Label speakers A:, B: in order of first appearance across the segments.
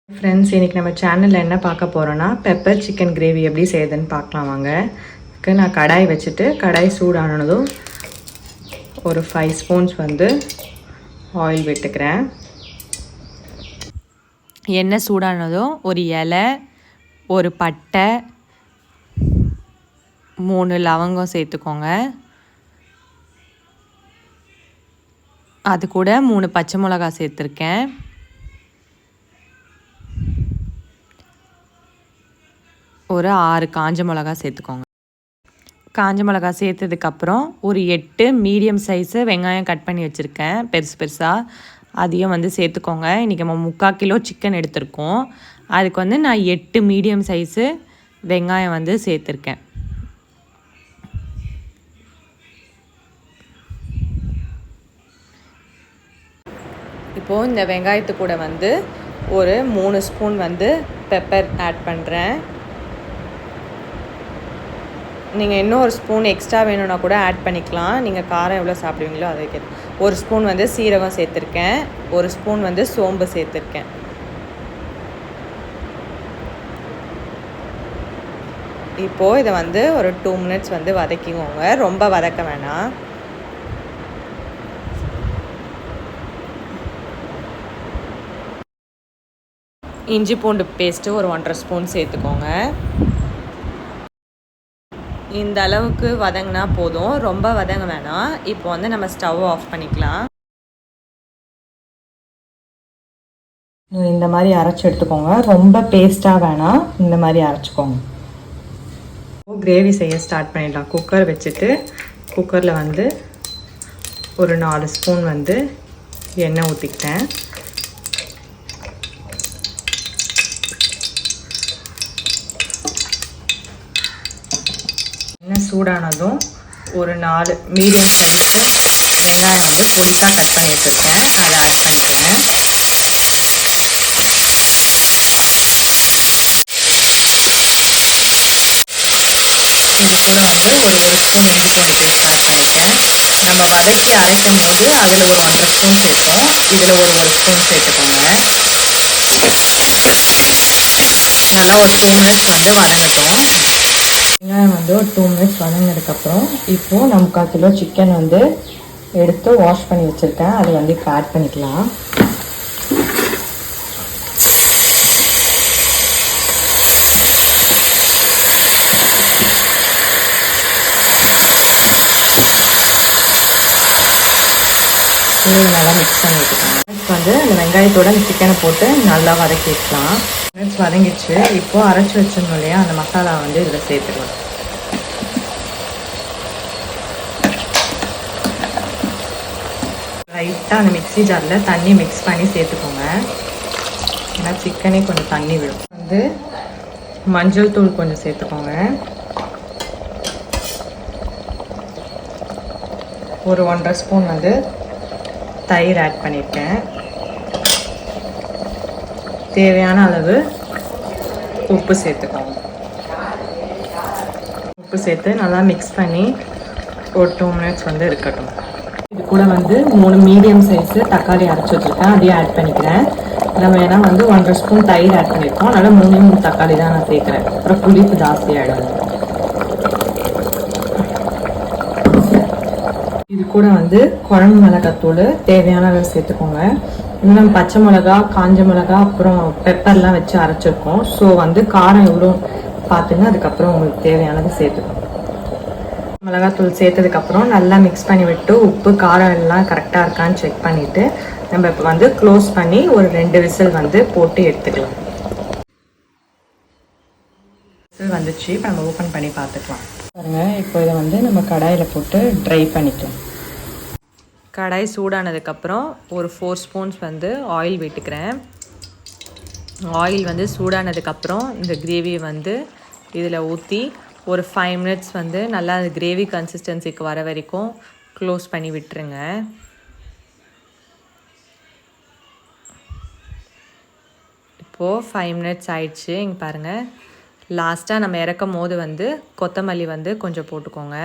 A: Friends, இன்றைக்கி நம்ம சேனலில் என்ன பார்க்க போகிறோன்னா பெப்பர் சிக்கன் கிரேவி எப்படி செய்யுதுன்னு பார்க்கலாம் வாங்க. இதுக்கு நான் கடாய் வச்சுட்டு கடாய் சூடானதும் ஒரு 5 ஸ்பூன்ஸ் ஆயில் விட்டுக்கிறேன்.
B: எண்ணெய் சூடானதும் ஒரு இலை, ஒரு பட்டை, 3 லவங்கம் சேர்த்துக்கோங்க. அது கூட 3 பச்சை மிளகாய் சேர்த்துருக்கேன். ஒரு 6 காஞ்ச மிளகா சேர்த்துக்கோங்க. காஞ்ச மிளகா சேர்த்ததுக்கப்புறம் ஒரு 8 மீடியம் சைஸு வெங்காயம் கட் பண்ணி வச்சுருக்கேன் பெருசு பெருசாக. அதையும் சேர்த்துக்கோங்க. இன்றைக்கி நம்ம 3/4 கிலோ சிக்கன் எடுத்திருக்கோம். அதுக்கு நான் 8 மீடியம் சைஸு வெங்காயம் சேர்த்துருக்கேன். இப்போது இந்த வெங்காயத்து கூட ஒரு 3 ஸ்பூன் பெப்பர் ஆட் பண்ணுறேன். நீங்கள் இன்னும் ஒரு ஸ்பூன் எக்ஸ்ட்ரா வேணும்னா கூட ஆட் பண்ணிக்கலாம். நீங்கள் காரம் எவ்வளோ சாப்பிடுவீங்களோ அதுக்கு. ஒரு ஸ்பூன் சீரகம் சேர்த்துருக்கேன். ஒரு ஸ்பூன் சோம்பு சேர்த்துருக்கேன். இப்போது இதை ஒரு 2 மினிட்ஸ் வதக்கிக்கோங்க. ரொம்ப வதக்க வேணாம். இஞ்சி பூண்டு பேஸ்ட்டு ஒரு 1.5 ஸ்பூன் சேர்த்துக்கோங்க. இந்த அளவுக்கு வதங்கினா போதும், ரொம்ப வதங்க வேணாம். இப்போ நம்ம ஸ்டவ் ஆஃப் பண்ணிக்கலாம்.
A: இந்த மாதிரி அரைச்சி எடுத்துக்கோங்க. ரொம்ப பேஸ்ட்டாக வேணாம், இந்த மாதிரி அரைச்சிக்கோங்க. கிரேவி செய்ய ஸ்டார்ட் பண்ணிடலாம். குக்கர் வச்சுட்டு குக்கரில் ஒரு 4 ஸ்பூன் எண்ணெய் ஊற்றிக்கிட்டேன். எண்ணெய் சூடானதும் ஒரு 4 மீடியம் சைஸு வெங்காயம் பொடிசாக கட் பண்ணி வச்சுருக்கேன். அதை ஆட் பண்ணிக்கிறேன். இது கூட ஒரு ஸ்பூன் இஞ்சி பூண்டு பேஸ்ட் ஆட் பண்ணிட்டேன். நம்ம வதக்கி அரைக்கும் போது அதில் ஒரு 1.5 ஸ்பூன் சேர்த்தோம். இதில் ஒரு ஸ்பூன் சேர்த்துக்கோங்க. நல்லா ஒரு 2 மினிட்ஸ் வதங்கட்டும். வெங்காயம் ஒரு 2 மினிட்ஸ் வதங்கினதுக்கப்புறம் இப்போது நம்ம 1/4 கிலோ சிக்கன் எடுத்து வாஷ் பண்ணி வச்சுருக்கேன். அதை இப்போ ஆட் பண்ணிக்கலாம். நல்லா மிக்ஸ் பண்ணி வச்சுக்கோங்க. அந்த வெங்காயத்தோட அந்த சிக்கனை போட்டு நல்லா வதக்கி வைக்கலாம். மினிட்ஸ் வதங்கிடுச்சு. இப்போது அரைச்சி வச்சிருந்தோம் இல்லையா, அந்த மசாலா இதில் சேர்த்துக்கலாம். லைட்டாக அந்த மிக்ஸி ஜாரில் தண்ணி மிக்ஸ் பண்ணி சேர்த்துக்கோங்க. ஏன்னா சிக்கனே கொஞ்சம் தண்ணி விடும். மஞ்சள் தூள் கொஞ்சம் சேர்த்துக்கோங்க. ஒரு 1.5 ஸ்பூன் தயிர் ஆட் பண்ணியிருக்கேன். தேவையான அளவு உப்பு சேர்த்துக்கோங்க. உப்பு சேர்த்து நல்லா மிக்ஸ் பண்ணி ஒரு 2 மினிட்ஸ் இருக்கட்டும். இது கூட 3 மீடியம் சைஸு தக்காளி அரைச்சி வச்சுருக்கேன். அதையும் ஆட் பண்ணிக்கிறேன். நம்ம ஏன்னா 1.5 ஸ்பூன் தயிர் ஆட் பண்ணியிருக்கோம். அதனால் 3 தக்காளி தான் நான் சேர்க்குறேன். அப்புறம் புளிப்பு ஜாஸ்தி ஆகிடும். இது கூட குழம்பு மிளகாத்தூள் தேவையான அளவு சேர்த்துக்கோங்க. இன்னும் பச்சை மிளகா, காஞ்ச மிளகா, அப்புறம் பெப்பர்லாம் வச்சு அரைச்சிருக்கோம். ஸோ காரம் எவ்வளோ பார்த்துங்க. அதுக்கப்புறம் உங்களுக்கு தேவையானது சேர்த்துக்கோங்க. மிளகாத்தூள் சேர்த்ததுக்கப்புறம் நல்லா மிக்ஸ் பண்ணி விட்டு உப்பு காரம் எல்லாம் கரெக்டாக இருக்கான்னு செக் பண்ணிவிட்டு நம்ம இப்போ க்ளோஸ் பண்ணி ஒரு 2 விசில் போட்டு எடுத்துக்கலாம். விசில் வந்துச்சு. இப்போ நம்ம ஓப்பன் பண்ணி பார்த்துக்கலாம். பாருங்கள், இப்போ இதை நம்ம கடாயில் போட்டு ட்ரை பண்ணிக்கலாம்.
B: கடாய் சூடானதுக்கப்புறம் ஒரு 4 ஸ்பூன்ஸ் ஆயில் விட்டுக்கிறேன். ஆயில் சூடானதுக்கப்புறம் இந்த கிரேவியை இதில் ஊற்றி ஒரு 5 மினிட்ஸ் நல்லா அது கிரேவி கன்சிஸ்டன்சிக்கு வர வரைக்கும் க்ளோஸ் பண்ணி விட்டுருங்க. இப்போது 5 மினிட்ஸ் ஆயிடுச்சு. இங்கே பாருங்கள், லாஸ்ட்டாக நம்ம இறக்கும் போது கொத்தமல்லி கொஞ்சம் போட்டுக்கோங்க.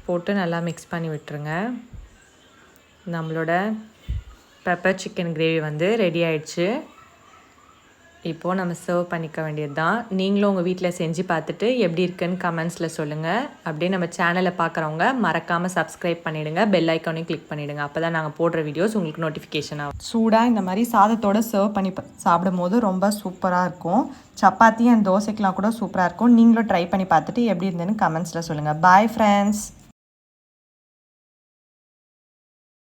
B: போட்டு நல்லா மிக்ஸ் பண்ணி விட்டுருங்க. நம்மளோட பெப்பர் சிக்கன் கிரேவி வந்து ரெடி ஆயிடுச்சு. இப்போது நம்ம சர்வ் பண்ணிக்க வேண்டியது தான். நீங்களும் உங்கள் வீட்டில் செஞ்சு பார்த்துட்டு எப்படி இருக்குன்னு கமெண்ட்ஸில் சொல்லுங்கள். அப்படியே நம்ம சேனலை பார்க்குறவங்க மறக்காமல் சப்ஸ்கிரைப் பண்ணிவிடுங்க, பெல் ஐக்கானையும் கிளிக் பண்ணிவிடுங்க. அப்போ தான் நாங்கள் போடுற வீடியோஸ் உங்களுக்கு நோட்டிஃபிகேஷன் ஆகும். சூடாக இந்த மாதிரி சாதத்தோடு சர்வ் பண்ணி சாப்பிடும் போது ரொம்ப சூப்பராக இருக்கும். சப்பாத்தி அண்ட் தோசைக்கெலாம் கூட சூப்பராக இருக்கும். நீங்களும் ட்ரை பண்ணி பார்த்துட்டு எப்படி இருந்ததுன்னு கமெண்ட்ஸில் சொல்லுங்கள். Bye friends.